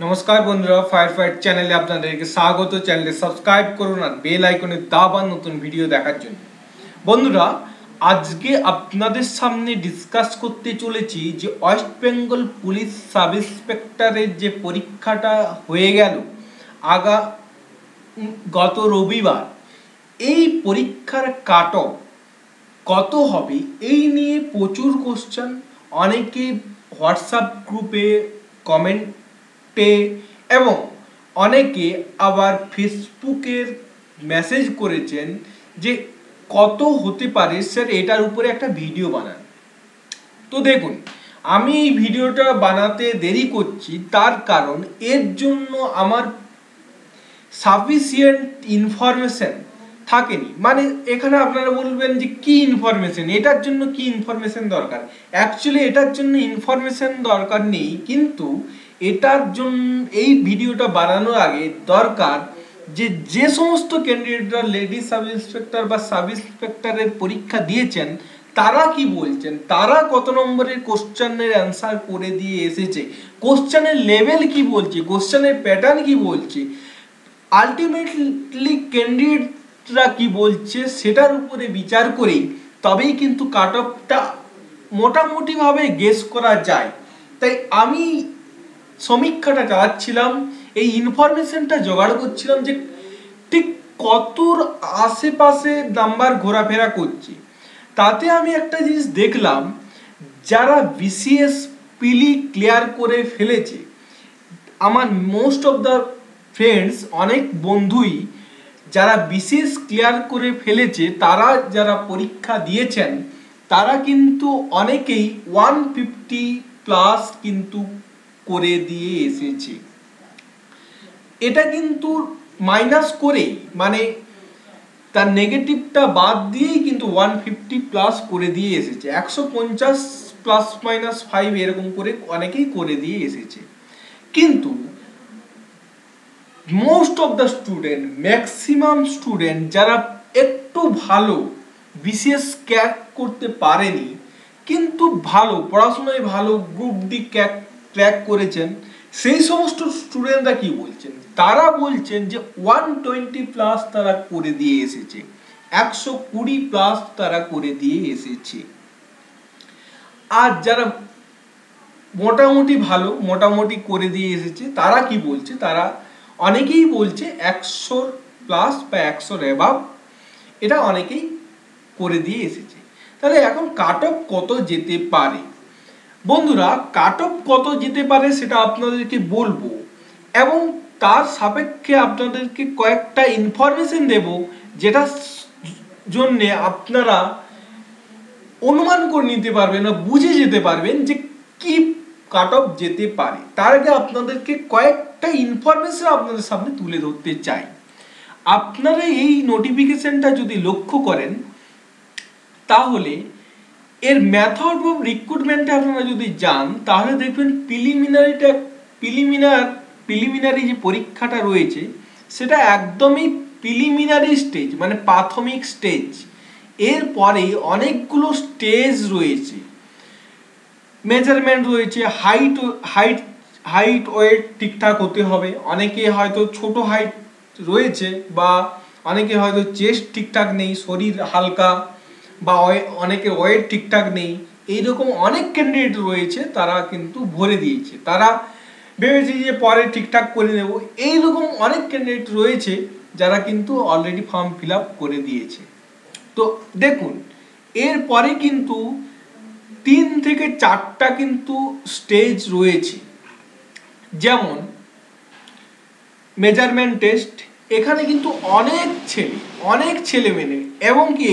নমস্কার বন্ধুরা, fire fight চ্যানেলে আপনাদেরকে স্বাগত। চ্যানেলটি সাবস্ক্রাইব করুন আর বেল আইকনে দাবান নতুন ভিডিও দেখার জন্য। বন্ধুরা, আজকে আপনাদের সামনে ডিসকাস করতে চলেছি যে ওয়েস্ট বেঙ্গল পুলিশ সাব ইন্সপেক্টরের যে পরীক্ষাটা হয়ে গেল গত রবিবার, এই পরীক্ষার কাট অফ কত হবে এই নিয়ে প্রচুর কোশ্চেন। অনেকে হোয়াটসঅ্যাপ গ্রুপে কমেন্টে এবং অনেকে আবার ফেসবুকের মেসেজ করেছেন যে কত হতে পারে স্যার, এটার উপরে একটা ভিডিও বানান। তো দেখুন, আমি এই ভিডিওটা বানাতে দেরি করছি তার কারণ এর জন্য আমার সাফিসিয়েন্ট ইনফরমেশন থাকেনি। মানে এখানে আপনারা বলবেন যে কি ইনফরমেশন, এটার জন্য কি ইনফরমেশন দরকার। অ্যাকচুয়ালি এটার জন্য ইনফরমেশন দরকার নেই, কিন্তু এটার জন্য এই ভিডিওটা বানানোর আগে দরকার যে সমস্ত ক্যান্ডিডেটরা লেডি সাব ইন্সপেক্টর বা সাব ইন্সপেক্টরের পরীক্ষা দিয়েছেন তারা কি বলছেন, তারা কত নম্বরের কোশ্চেনের অ্যান্সার করে দিয়ে এসেছে, কোশ্চেনের লেভেল কি বলছে, কোশ্চেনের প্যাটার্ন কি বলছে, আলটিমেটলি ক্যান্ডিডেটরা কি বলছে সেটার উপরে বিচার করেই তবেই কিন্তু কাট অফটা মোটামুটিভাবে গেস করা যায়। তাই আমি সমীক্ষাটা চালাচ্ছিলাম, এই ইনফরমেশনটা জোগাড় করছিলাম যে ঠিক কতর আশেপাশে নাম্বার ঘোরাফেরা করছে। তাতে আমি একটা জিনিস দেখলাম, যারা বিসিএস পিলি ক্লিয়ার করে ফেলেছে, আমার মোস্ট অফ দ্য ফ্রেন্ডস, অনেক বন্ধুই যারা বিসিএস ক্লিয়ার করে ফেলেছে, তারা যারা পরীক্ষা দিয়েছেন তারা কিন্তু অনেকেই 150+ কিন্তু করে দিয়ে এসেছে। এটা কিন্তু মাইনাস করেই, মানে তার নেগেটিভটা বাদ দিয়েই কিন্তু 150+ করে দিয়ে এসেছে। 150 ±5 এরকম করে অনেকেই করে দিয়ে এসেছে। কিন্তু most of the student, maximum student যারা একটু ভালো বিসিএস ক্র্যাক করতে পারেনি কিন্তু ভালো পড়াশোনায় ভালো গ্রুপ ডি ক্র্যাক করেছেন, সেই সমস্ত স্টুডেন্টরা কি বলছেন, তারা বলছেন যে 120+ তারা করে দিয়ে এসেছে, 120+ তারা করে দিয়ে এসেছে। আর যারা মোটামুটি ভালো, মোটামুটি করে দিয়ে এসেছে, তারা কি বলছে, তারা অনেকেই বলছে 100+ বা 100 অ্যাবাভ, এটা অনেকেই করে দিয়ে এসেছে। তাহলে এখন কাট অফ কত যেতে পারে বন্ধুরা, কাট অফ কত যেতে পারে সেটা আপনাদেরকে বলবো, এবং তার সাপেক্ষে আপনাদেরকে কয়েকটা ইনফরমেশন দেব, যেটা জন্য আপনারা অনুমান করে নিতে পারবেন বা বুঝে যেতে পারবেন যে কি কাট অফ যেতে পারে। তার আগে আপনাদেরকে কয়েকটা ইনফরমেশন আপনাদের সামনে তুলে ধরতে চাই। আপনারা এই নোটিফিকেশনটা যদি লক্ষ্য করেন তাহলে এর মেথড অফ রিক্রুটমেন্টে আপনারা যদি যান তাহলে দেখবেন প্রিলিমিনারি যে পরীক্ষাটা রয়েছে সেটা একদমই প্রিলিমিনারি স্টেজ, মানে প্রাথমিক স্টেজ। এরপরে অনেকগুলো স্টেজ রয়েছে, মেজারমেন্ট রয়েছে, হাইট ওয়েট ঠিকঠাক হতে হবে, অনেকে হয়তো ছোট হাইট রয়েছে বা অনেকে হয়তো চেস্ট ঠিকঠাক নেই, শরীর হালকা, বা অনেকে ওয়েট ঠিকঠাক নেই, এইরকম অনেক ক্যান্ডিডেট রয়েছে, তারা কিন্তু ভরে দিয়েছে, তারা ভেবেছে যে পরে ঠিকঠাক করে নেব। এইরকম অনেক ক্যান্ডিডেট রয়েছে যারা কিন্তু অলরেডি ফর্ম ফিল আপ করে দিয়েছে। তো দেখুন, এরপরে কিন্তু 3 থেকে 4টা কিন্তু স্টেজ রয়েছে, যেমন মেজারমেন্ট টেস্ট। এখানে কিন্তু অনেক ছেলে মেয়ে, এবং কি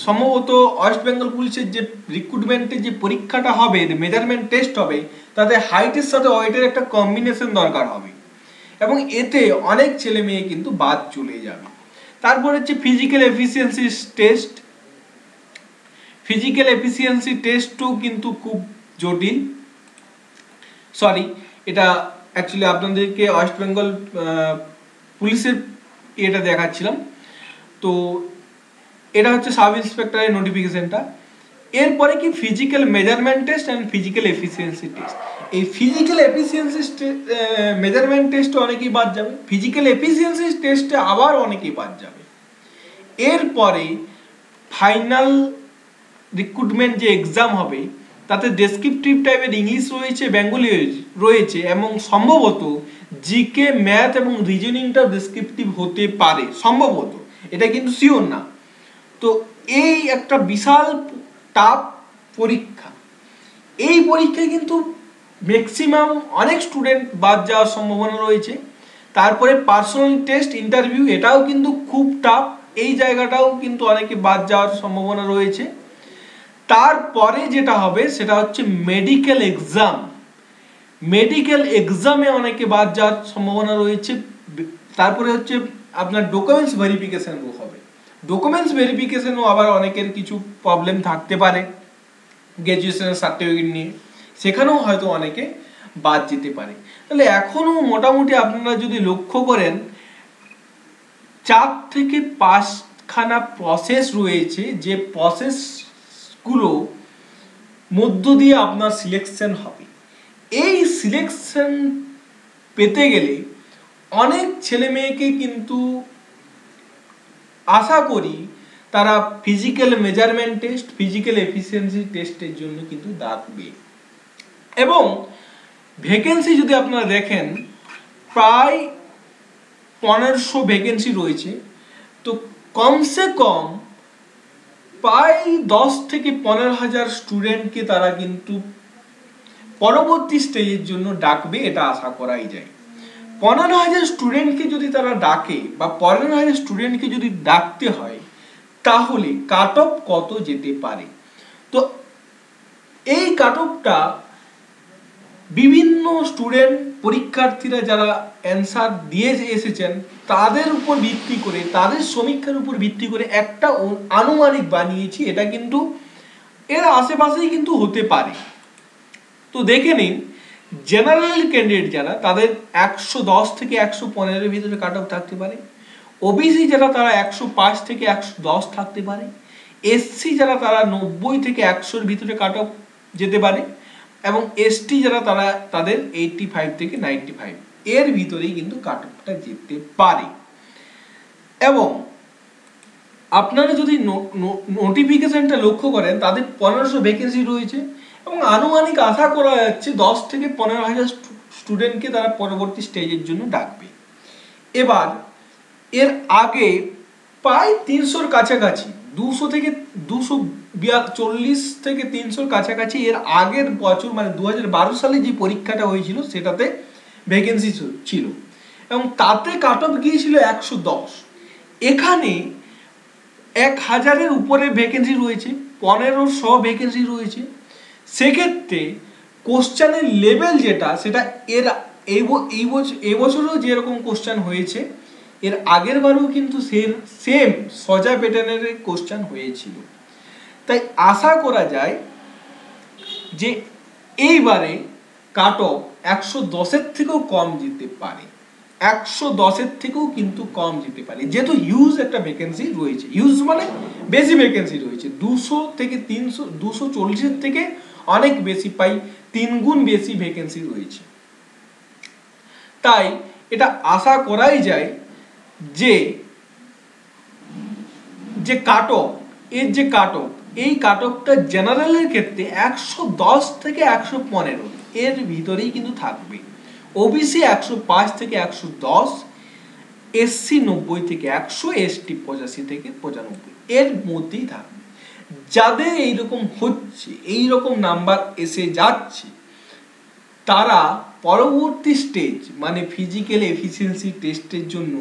সম্ভবত ওয়েস্ট বেঙ্গল পুলিশের যে রিক্রুটমেন্টের যে পরীক্ষাটা হবে, মেজারমেন্ট টেস্ট হবে, তাতে হাইটের সাথে ওয়েটের একটা কম্বিনেশন দরকার হবে, এবং এতে অনেক ছেলে মেয়ে কিন্তু বাদ চলে যাবে। তারপর হচ্ছে ফিজিক্যাল এফিসিয়েন্সি টেস্টও কিন্তু খুব জটিল। এটা অ্যাকচুয়ালি আপনাদেরকে ওয়েস্ট বেঙ্গল পুলিশের এটা দেখাচ্ছিলাম। তো এটা হচ্ছে সাব ইন্সপেক্টরের নোটিফিকেশনটা। এরপরে কি physical measurement test and physical efficiency test, এই ফিজিক্যাল এফিসিয়েন্সি মেজারমেন্ট টেস্টে অনেকেই বাদ যাবে, ফিজিক্যাল এফিসিয়েন্সি টেস্টে আবার অনেকেই বাদ যাবে। এরপরে ফাইনাল রিক্রুটমেন্ট যে এক্সাম হবে তাতে ডেসক্রিপটিভ টাইপের ইংলিশ রয়েছে, বেঙ্গলি রয়েছে এবং সম্ভবত জিকে, ম্যাথ এবং রিজনিংটাও ডেসক্রিপটিভ হতে পারে সম্ভবত, এটা কিন্তু শিওর না। তো এই একটা বিশাল টাফ পরীক্ষা, এই পরীক্ষায় কিন্তু ম্যাক্সিমাম অনেক স্টুডেন্ট বাদ যাওয়ার সম্ভাবনা রয়েছে। তারপরে পার্সোনাল টেস্ট ইন্টারভিউ, এটাও কিন্তু খুব টাফ, এই জায়গাটাও কিন্তু অনেকে বাদ যাওয়ার সম্ভাবনা রয়েছে। তারপরে যেটা হবে সেটা হচ্ছে মেডিকেল এক্সাম, মেডিকেল এক্সামে অনেকে বাদ যাওয়ার সম্ভাবনা রয়েছে। তারপরে হচ্ছে আপনার ডকুমেন্টস ভেরিফিকেশনও হবে, ডকুমেন্টস ভেরিফিকেশনও আবার অনেকের কিছু প্রবলেম থাকতে পারে গ্র্যাজুয়েশনের সার্টিফিকেট নিয়ে, সেখানেও হয়তো অনেকে বাদ যেতে পারে। তাহলে এখনও মোটামুটি আপনারা যদি লক্ষ্য করেন 4 থেকে 5খানা প্রসেস রয়েছে, যে প্রসেসগুলো মধ্য দিয়ে আপনার সিলেকশন হবে। এই সিলেকশন পেতে গেলে অনেক ছেলে মেয়েকে কিন্তু আশা করি তারা physical measurement test, physical efficiency টেস্টের জন্য কিন্তু ডাকবে। এবং ভ্যাকেন্সি যদি আপনারা দেখেন প্রায় 1500 ভ্যাকেন্সি রয়েছে। তো কমসে কম প্রায় 10 থেকে 15,000 স্টুডেন্টকে তারা কিন্তু পরবর্তী স্টেজের জন্য ডাকবে, এটা আশা করাই যায়। 15,000 স্টুডেন্টকে যদি তারা ডাকে বা 15,000 স্টুডেন্টকে যদি ডাকতে হয় তাহলে কাট অফ কত যেতে পারে? তো এই কাট অফটা বিভিন্ন স্টুডেন্ট পরীক্ষার্থীরা যারা অ্যান্সার দিয়ে এসেছেন তাদের উপর ভিত্তি করে, তাদের সমীক্ষার উপর ভিত্তি করে একটা আনুমানিক বানিয়েছি, এটা কিন্তু এর আশেপাশেই কিন্তু হতে পারে। তো দেখে নিন, জেনারেল ক্যান্ডিডেট যারা তাদের 110 থেকে 115 ভিতরে কাট অফ থাকতে পারে, ওবিসি যারা তারা 105 থেকে 110 থাকতে পারে, এসসি যারা তারা 90 থেকে 100-র ভিতরে কাট অফ যেতে পারে, এবং এসটি যারা তারা তাদের 85 থেকে 95 এর ভিতরেই কিন্তু কাট অফটা যেতে পারে। এবং আপনারা যদি নোটিফিকেশনটা লক্ষ্য করেন তাদের 1500 ভ্যাকেন্সি রয়েছে এবং আনুমানিক আশা করা যাচ্ছে 10 থেকে 15,000 স্টুডেন্টকে তারা পরবর্তী স্টেজের জন্য ডাকবে। এবার এর আগে প্রায় 300-র কাছাকাছি, 200 থেকে 240 থেকে 300-র কাছাকাছি এর আগের বছর মানে 2012 সালে যে পরীক্ষাটা হয়েছিল সেটাতে ভ্যাকেন্সি ছিল এবং তাতে কাট অফ গিয়েছিল 110। এখানে 1000-এর উপরে ভ্যাকেন্সি রয়েছে, 1500 ভ্যাকেন্সি রয়েছে। সেক্ষেত্রে কোশ্চেনের লেভেল যেটা সেটা এর এই বছরও যেরকম কোশ্চেন হয়েছে এর আগের বারেও কিন্তু সেম সোজা প্যাটার্নের কোশ্চেন হয়েছিল। তাই আশা করা যায় যে এইবারে কাট অফ 110-এর থেকেও কম যেতে পারে, 110-এর থেকেও কিন্তু কম যেতে পারে, যেহেতু হিউজ একটা ভ্যাকেন্সি রয়েছে। হিউজ মানে বেশি ভ্যাকেন্সি রয়েছে, 200 থেকে 300, 240-এর থেকে অনেক বেশি, পাই 3 গুণ বেশি ভ্যাকেন্সি রয়েছে। তাই এটা আশা করাই যায় যে কাট অফ, এর যে কাট অফ, এই কাট অফটা জেনারেলের ক্ষেত্রে 110 থেকে 115 এর ভিতরেই কিন্তু থাকবে। ওবিসি 105 থেকে 110, এসসি 90 থেকে 100, এসটি 85 থেকে 95 এর মধ্যেই থাকবে। যাদের এইরকম হচ্ছে, এইরকম নাম্বার এসে যাচ্ছে, তারা পরবর্তী স্টেজ মানে ফিজিক্যাল এফিসিয়েন্সি টেস্টের জন্য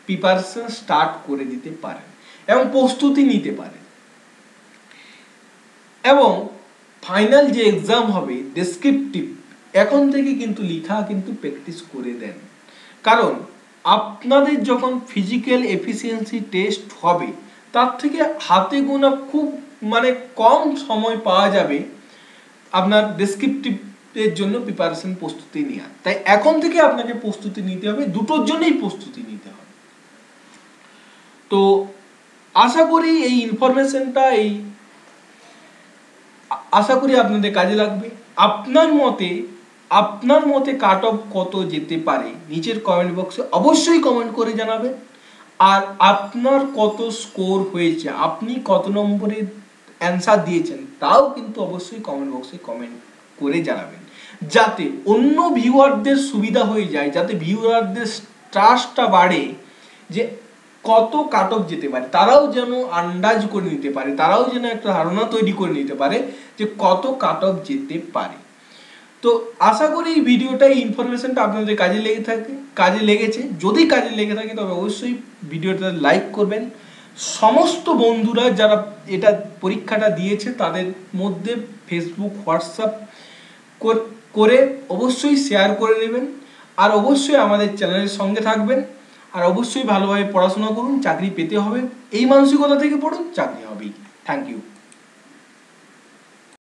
প্রিপারেশন স্টার্ট করে দিতে পারেন এবং প্রস্তুতি নিতে পারেন। এবং ফাইনাল যে এক্সাম হবে ডেসক্রিপটিভ, এখন থেকে কিন্তু লেখা কিন্তু প্র্যাকটিস করে দেন, কারণ আপনাদের যখন ফিজিক্যাল এফিসিয়েন্সি টেস্ট হবে তার থেকে হাতে গোনা খুব মানে কম সময় পাওয়া যাবে আপনার ডেসক্রিপটিভের জন্য প্রিপারেশন প্রস্তুতি নেওয়া। তাই এখন থেকে আপনাকে প্রস্তুতি নিতে হবে, দুটোর জন্যই প্রস্তুতি নিতে হবে। তো আশা করি এই ইনফরমেশনটা আশা করি আপনাদের কাজে লাগবে। আপনার মতে আপনার মতে কাট অফ কত যেতে পারে নিচের কমেন্ট বক্সে অবশ্যই কমেন্ট করে জানাবেন। আর আপনার কত স্কোর হয়েছে, আপনি কত নম্বরে অ্যান্সার দিয়েছেন তাও কিন্তু অবশ্যই কমেন্ট বক্সে কমেন্ট করে জানাবেন, যাতে অন্য ভিউয়ারদের সুবিধা হয়ে যায়, যাতে ভিউয়ারদের ট্রাস্টটা বাড়ে যে কত কাট অফ যেতে পারে, তারাও যেন আন্দাজ করে নিতে পারে, তারাও যেন একটা ধারণা তৈরি করে নিতে পারে যে কত কাট অফ যেতে পারে। তো আশা করি এই ভিডিওটা, এই ইনফরমেশনটা আপনাদের কাজে লেগেছে। যদি কাজে লেগে থাকে তবে অবশ্যই ভিডিওটা লাইক করবেন। সমস্ত বন্ধুরা যারা এটা পরীক্ষাটা দিয়েছে তাদের মধ্যে ফেসবুক, হোয়াটসঅ্যাপ করে অবশ্যই শেয়ার করে নেবেন। আর অবশ্যই আমাদের চ্যানেলের সঙ্গে থাকবেন। আর অবশ্যই ভালোভাবে পড়াশোনা করুন, চাকরি পেতে হবে, এই মানসিকতা থেকে পড়ুন, চাকরি হবেই। Thank you.